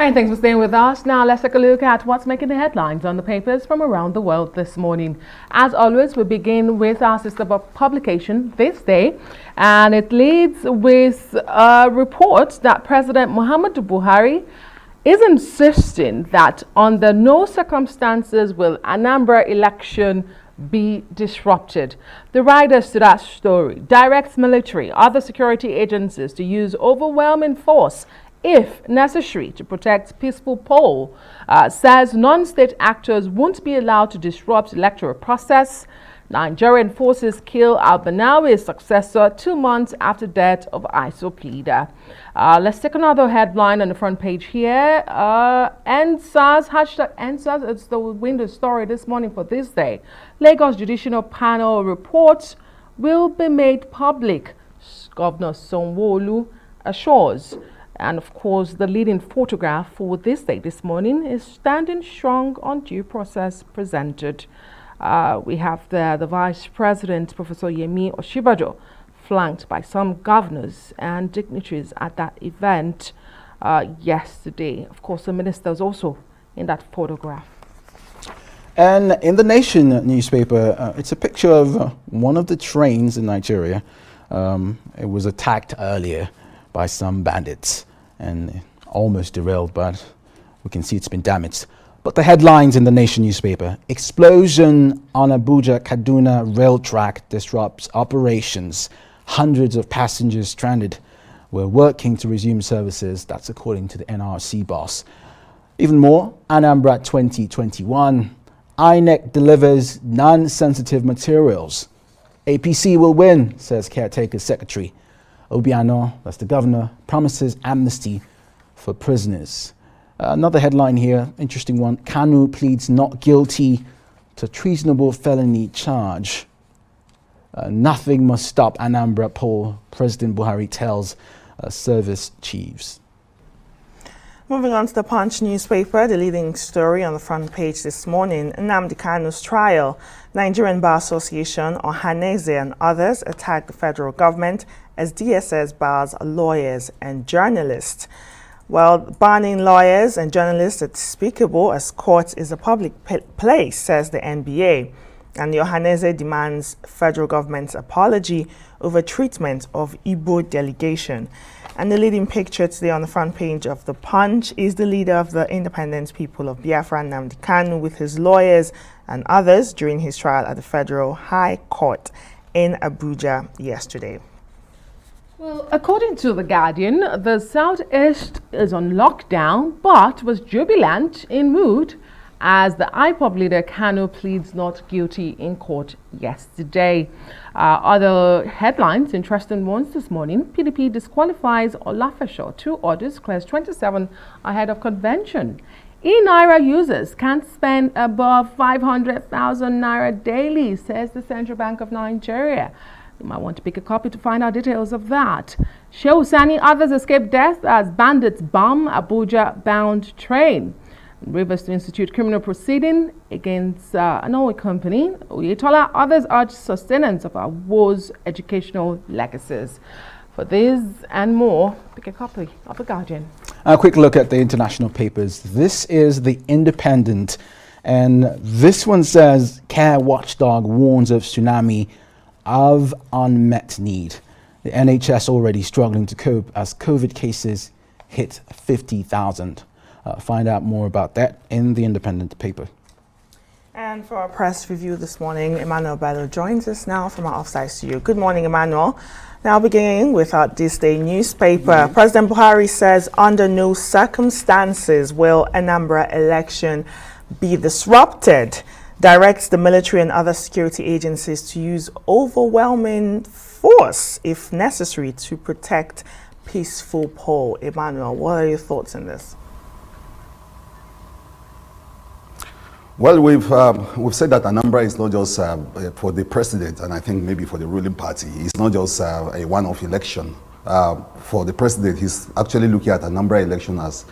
Hi, thanks for staying with us. Now let's take a look at what's making the headlines on the papers from around the world this morning. As always, we begin with our sister publication this day, and it leads with a report that President Muhammadu Buhari is insisting that under no circumstances will Anambra election be disrupted. The riders to that story directs military, other security agencies to use overwhelming force if necessary to protect peaceful poll, says non-state actors won't be allowed to disrupt electoral process. Nigerian forces kill al-Banawi's successor 2 months after death of ISOP leader. Let's take another headline on the front page here. NSAS, hashtag NSAS, it's the window story this morning for this day. Lagos Judicial Panel reports will be made public, Governor Sanwo-Olu assures. And of course, the leading photograph for this day this morning is standing strong on due process presented. We have there the Vice President, Professor Yemi Oshibajo, flanked by some governors and dignitaries at that event yesterday. Of course, the minister is also in that photograph. And in the Nation newspaper, it's a picture of one of the trains in Nigeria. It was attacked earlier by some bandits and almost derailed, but we can see it's been damaged. But the headlines in the Nation newspaper: explosion on Abuja-Kaduna rail track disrupts operations. Hundreds of passengers stranded. We're working to resume services. That's according to the NRC boss. Even more, Anambra 2021. INEC delivers non-sensitive materials. APC will win, says caretaker secretary. Obiano, that's the governor, promises amnesty for prisoners. Another headline here, interesting one. Kanu pleads not guilty to treasonable felony charge. Nothing must stop Anambra poll, President Buhari tells service chiefs. Moving on to the Punch newspaper, the leading story on the front page this morning: Nnamdi Kanu's trial. Nigerian Bar Association, Ohaneze and others attack the federal government as DSS bars lawyers and journalists. Well, banning lawyers and journalists is despicable as court is a public place, says the NBA. And the Ohaneze demands federal government's apology over treatment of Igbo delegation. And the leading picture today on the front page of The Punch is the leader of the Independent People of Biafra, Nnamdi Kanu, with his lawyers and others during his trial at the Federal High Court in Abuja yesterday. Well, according to The Guardian, the Southeast is on lockdown but was jubilant in mood as the IPOB leader Kanu pleads not guilty in court yesterday. Other headlines, interesting ones this morning: PDP disqualifies Olafesho, 2 orders, clears 27 ahead of convention. E-Naira users can't spend above 500,000 Naira daily, says the Central Bank of Nigeria. You might want to pick a copy to find out details of that. Shehu Sani, others escape death as bandits bomb Abuja-bound train. Rivers to institute criminal proceeding against an oil company. Oyetola, others urge sustenance of our war's educational legacies. For this and more, pick a copy of The Guardian. A quick look at the international papers. This is The Independent, and this one says Care Watchdog warns of tsunami of unmet need. The NHS already struggling to cope as COVID cases hit 50,000. Find out more about that in The Independent paper. And for our press review this morning, Emmanuel Bello joins us now from our offsite studio. Good morning, Emmanuel. Now beginning with our This Day newspaper, President Buhari says under no circumstances will Anambra election be disrupted. Directs the military and other security agencies to use overwhelming force if necessary to protect peaceful poll. Emmanuel, what are your thoughts on this? Well, we've said that Anambra is not just for the president, and I think maybe for the ruling party. It's not just a one-off election. For the president, he's actually looking at Anambra election as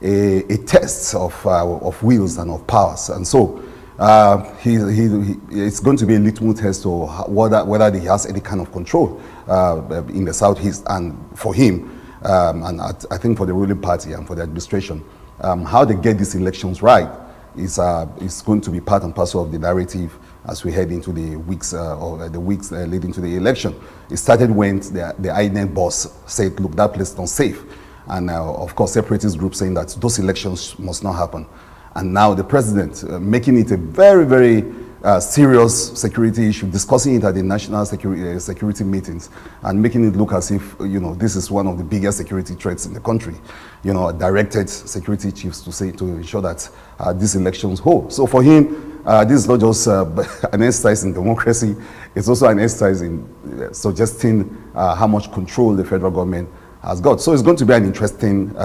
a test of wills and of powers, and so it's going to be a litmus test to whether he has any kind of control in the southeast, and for him, and I think for the ruling party and for the administration. how they get these elections right is going to be part and parcel of the narrative as we head into the weeks leading to the election. It started when the INEC boss said, look, that place is not safe. And of course, separatist groups saying that those elections must not happen. And now the president making it a very, very serious security issue, discussing it at the national security meetings and making it look as if, this is one of the biggest security threats in the country. Directed security chiefs to ensure that these elections hold. So for him, this is not just an exercise in democracy, it's also an exercise in suggesting how much control the federal government has got. So it's going to be an interesting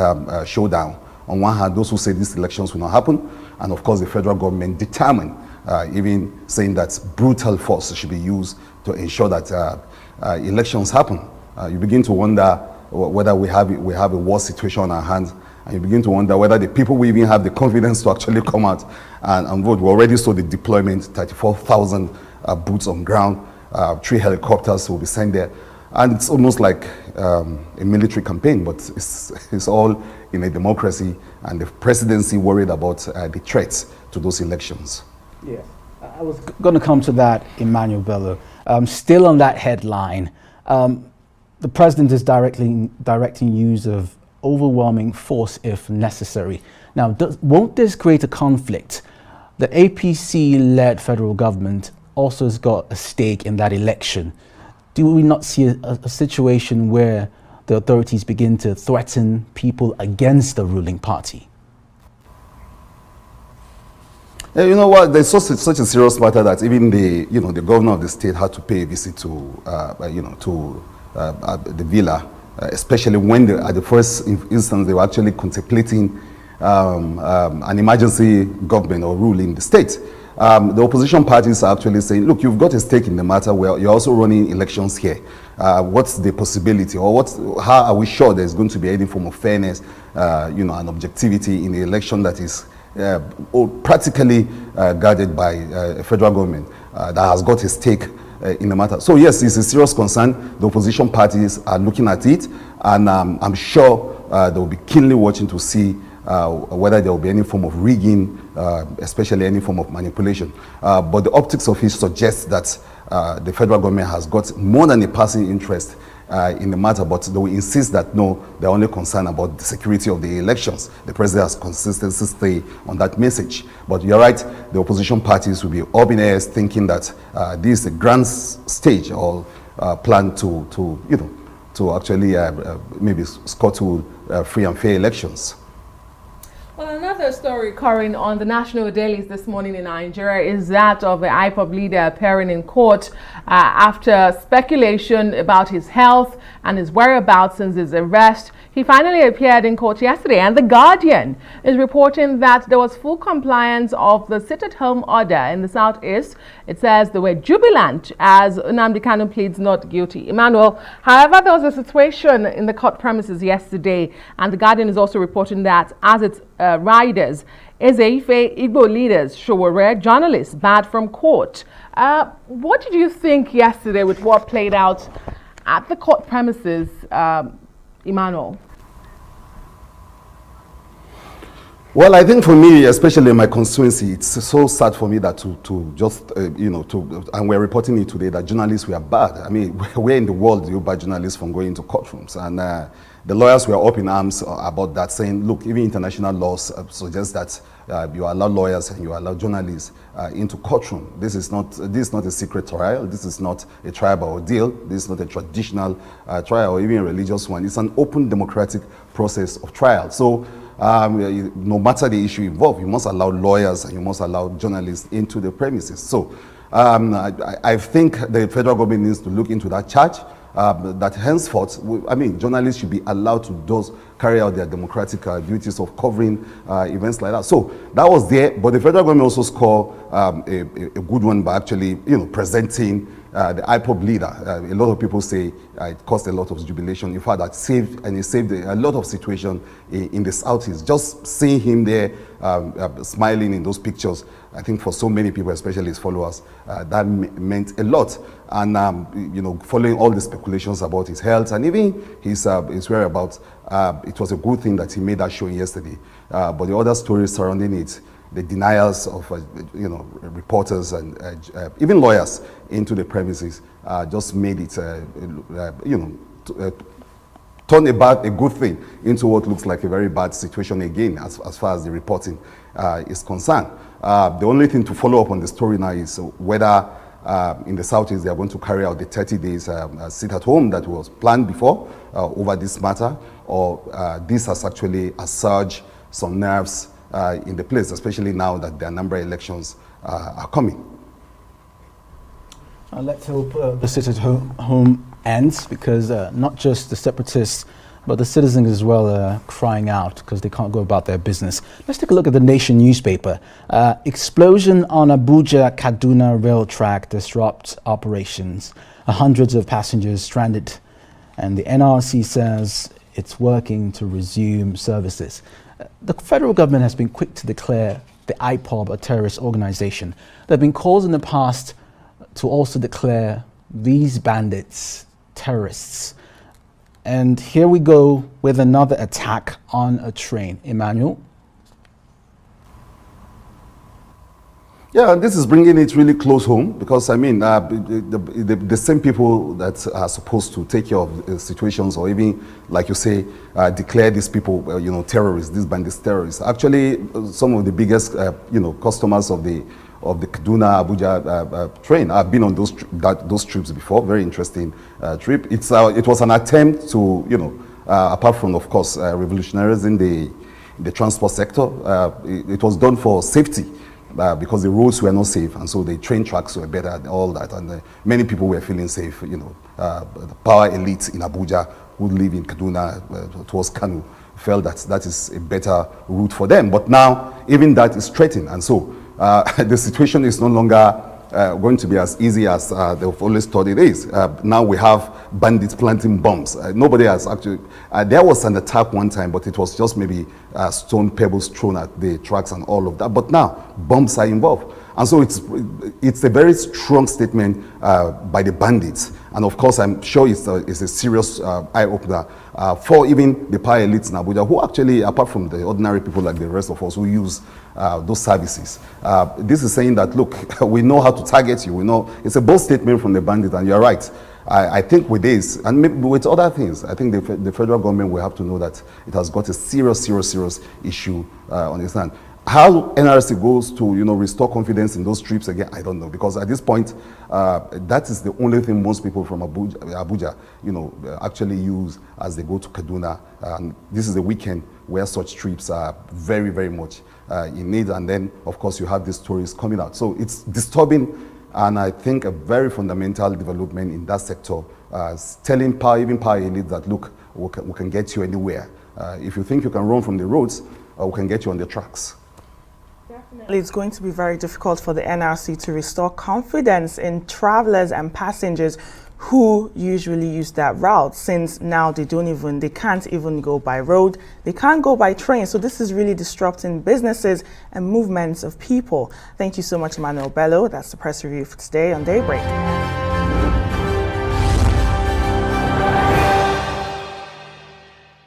showdown. On one hand, those who say these elections will not happen, and of course the federal government determined, even saying that brutal force should be used to ensure that elections happen. You begin to wonder whether we have a war situation on our hands, and you begin to wonder whether the people will even have the confidence to actually come out and vote. We already saw the deployment, 34,000 boots on ground, 3 helicopters will be sent there. And it's almost like a military campaign, but it's all in a democracy, and the presidency worried about the threats to those elections. Yeah, I was going to come to that, Emmanuel Bello. Still on that headline, the president is directing use of overwhelming force if necessary. Now, won't this create a conflict? The APC-led federal government also has got a stake in that election. Do we not see a situation where the authorities begin to threaten people against the ruling party? Yeah, you know what? There's such a serious matter that even the governor of the state had to pay a visit to the villa, especially when at the first instance they were actually contemplating an emergency government or rule in the state. The opposition parties are actually saying, look, you've got a stake in the matter where you're also running elections here. What's the possibility, or how are we sure there's going to be any form of fairness, and objectivity in the election that is practically guarded by a federal government that has got a stake in the matter? So yes, it's a serious concern. The opposition parties are looking at it, and I'm sure they will be keenly watching to see whether there will be any form of rigging, especially any form of manipulation. But the optics of it suggests that the federal government has got more than a passing interest in the matter, but they will insist that no, they're only concerned about the security of the elections. The president has consistently stayed on that message. But you're right, the opposition parties will be up in airs thinking that this is a grand stage or plan to actually maybe scuttle free and fair elections. Well, another story occurring on the national dailies this morning in Nigeria is that of the IPOB leader appearing in court after speculation about his health and his whereabouts since his arrest. He finally appeared in court yesterday, and The Guardian is reporting that there was full compliance of the sit-at-home order in the southeast. It says they were jubilant as Nnamdi Kanu pleads not guilty. Emmanuel, however, there was a situation in the court premises yesterday, and The Guardian is also reporting that as its riders, Eze-Ife Igbo leaders, Showore journalists barred from court. What did you think yesterday with what played out at the court premises, Emmanuel? Well, I think for me, especially in my constituency, it's so sad for me that and we're reporting it today that journalists were bad. I mean, where in the world do you bar journalists from going into courtrooms? And the lawyers were up in arms about that, saying, look, even international laws suggest that you allow lawyers and you allow journalists into courtroom. This is not a secret trial. This is not a trial by ordeal. This is not a traditional trial or even a religious one. It's an open democratic process of trial. So no matter the issue involved, you must allow lawyers and you must allow journalists into the premises. So I think the federal government needs to look into that charge. That henceforth, journalists should be allowed to carry out their democratic duties of covering events like that. So that was there, but the federal government also scored a good one by actually, presenting the IPOB leader. A lot of people say it caused a lot of jubilation. In fact, it saved a lot of situation in the Southeast. Just seeing him there smiling in those pictures, I think for so many people, especially his followers, that meant a lot. And following all the speculations about his health and even his whereabouts, it was a good thing that he made that showing yesterday. But the other stories surrounding it, the denials of reporters and even lawyers into the premises, just made it turn a good thing into what looks like a very bad situation again as far as the reporting is concerned. The only thing to follow up on the story now is whether in the Southeast they are going to carry out the 30 days sit at home that was planned before over this matter, or this has actually assuaged some nerves in the place, especially now that the Anambra elections are coming. Let's hope the sit at home ends, because not just the separatists but the citizens as well are crying out because they can't go about their business. Let's take a look at the Nation newspaper. Explosion on Abuja-Kaduna rail track disrupts operations. Hundreds of passengers stranded, and the NRC says it's working to resume services. The federal government has been quick to declare the IPOB a terrorist organization. There have been calls in the past to also declare these bandits terrorists. And here we go with another attack on a train. Emmanuel? Yeah, this is bringing it really close home, because I mean, the same people that are supposed to take care of situations, or even, like you say, declare these people, terrorists, these bandits terrorists. Actually, some of the biggest, customers of the Kaduna Abuja train. I've been on those trips before. Very interesting trip. It was an attempt to, apart from, of course, revolutionarizing the transport sector, it was done for safety. Because the roads were not safe, and so the train tracks were better and all that, and many people were feeling safe. The power elite in Abuja who live in Kaduna towards Kanu felt that is a better route for them. But now even that is threatened, and so the situation is no longer going to be as easy as they've always thought it is. Now we have bandits planting bombs. Nobody has actually, there was an attack one time, but it was just maybe stone pebbles thrown at the tracks and all of that. But now bombs are involved. And so it's a very strong statement by the bandits. And of course, I'm sure it's a serious eye-opener for even the power elites in Abuja, who actually, apart from the ordinary people like the rest of us who use those services, this is saying that, look, we know how to target you. We know it's a bold statement from the bandits, and you're right. I think with this, and maybe with other things, I think the federal government will have to know that it has got a serious issue on its hand. How NRC goes to, restore confidence in those trips again, I don't know, because at this point, that is the only thing most people from Abuja, actually use as they go to Kaduna. This is a weekend where such trips are very, very much in need. And then, of course, you have these stories coming out. So it's disturbing, and I think a very fundamental development in that sector, telling even power elite that, look, we can get you anywhere. If you think you can run from the roads, we can get you on the tracks. Definitely, it's going to be very difficult for the NRC to restore confidence in travelers and passengers who usually use that route, since now they can't even go by road, they can't go by train. So this is really disrupting businesses and movements of people. Thank you so much, Emmanuel Bello. That's the press review for today on Daybreak.